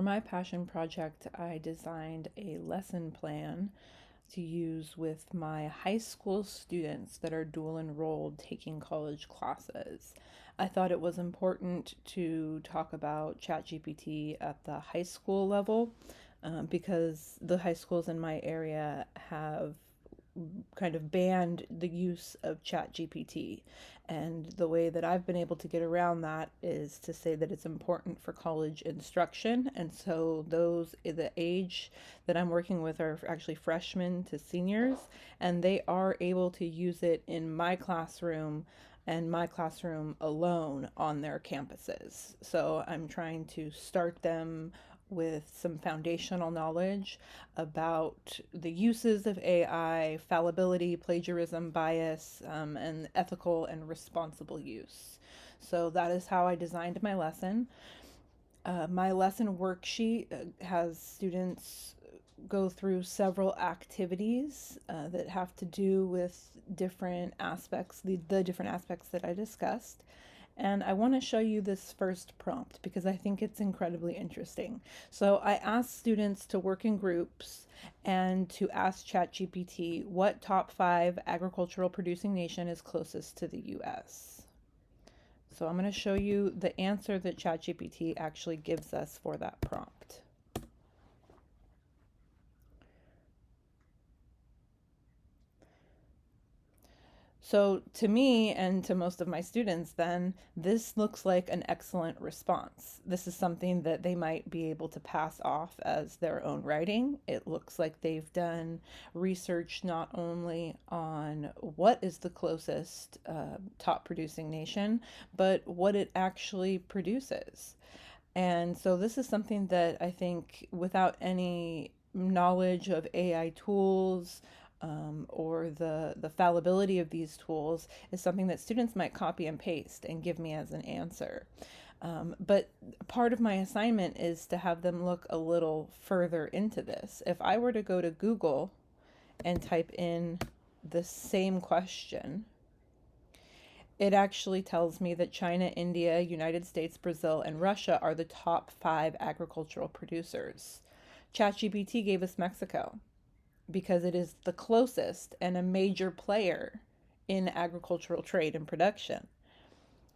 For my passion project, I designed a lesson plan to use with my high school students that are dual enrolled taking college classes. I thought it was important to talk about ChatGPT at the high school level because the high schools in my area have kind of banned the use of ChatGPT. And the way that I've been able to get around that is to say that it's important for college instruction. And so the age that I'm working with are actually freshmen to seniors, and they are able to use it in my classroom and my classroom alone on their campuses. So I'm trying to start them with some foundational knowledge about the uses of AI, fallibility, plagiarism, bias, and ethical and responsible use. So that is how I designed my lesson. My lesson worksheet has students go through several activities that have to do with different aspects, the different aspects that I discussed. And I want to show you this first prompt because I think it's incredibly interesting. So I asked students to work in groups and to ask ChatGPT what top 5 agricultural producing nation is closest to the US. So I'm going to show you the answer that ChatGPT actually gives us for that prompt. So to me and to most of my students, then this looks like an excellent response. This is something that they might be able to pass off as their own writing. It looks like they've done research not only on what is the closest top producing nation, but what it actually produces. And so this is something that I think without any knowledge of AI tools or the fallibility of these tools is something that students might copy and paste and give me as an answer. But part of my assignment is to have them look a little further into this. If I were to go to Google and type in the same question, it actually tells me that China, India, United States, Brazil, and Russia are the top 5 agricultural producers. ChatGPT gave us Mexico because it is the closest and a major player in agricultural trade and production.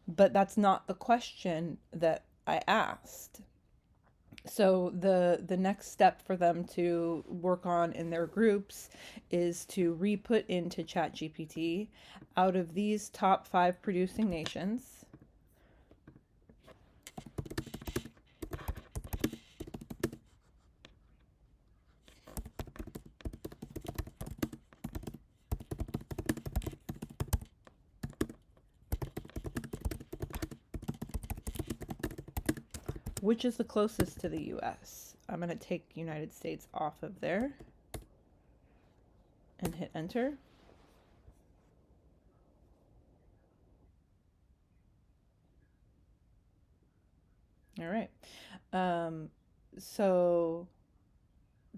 But that's not the question that I asked. So the next step for them to work on in their groups is to re-put into ChatGPT, out of these top 5 producing nations, which is the closest to the US? I'm going to take United States off of there and hit enter. All right. Um, so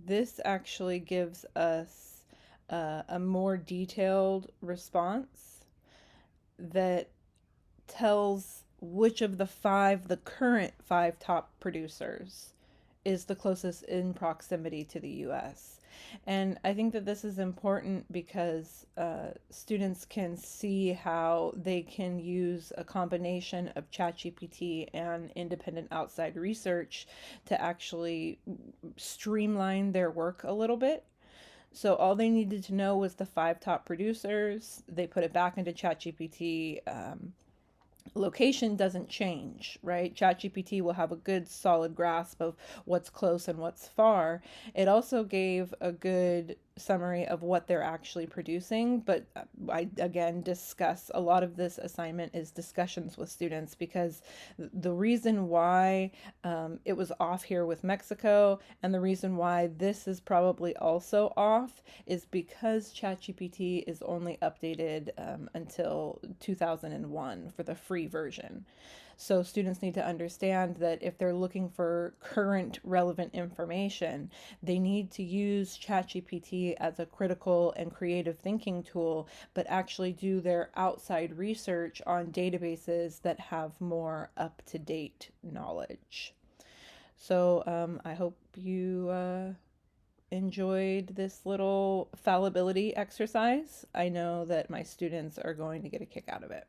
this actually gives us a more detailed response that tells which of the current 5 top producers is the closest in proximity to the US. And I think that this is important because students can see how they can use a combination of ChatGPT and independent outside research to actually streamline their work a little bit. So all they needed to know was the 5 top producers. They put it back into ChatGPT. Location doesn't change, right? ChatGPT will have a good solid grasp of what's close and what's far. It also gave a good summary of what they're actually producing, but I again discuss a lot of this assignment is discussions with students because the reason why it was off here with Mexico and the reason why this is probably also off is because ChatGPT is only updated until 2001 for the free version. So students need to understand that if they're looking for current relevant information, they need to use ChatGPT as a critical and creative thinking tool, but actually do their outside research on databases that have more up-to-date knowledge. So I hope you enjoyed this little fallibility exercise. I know that my students are going to get a kick out of it.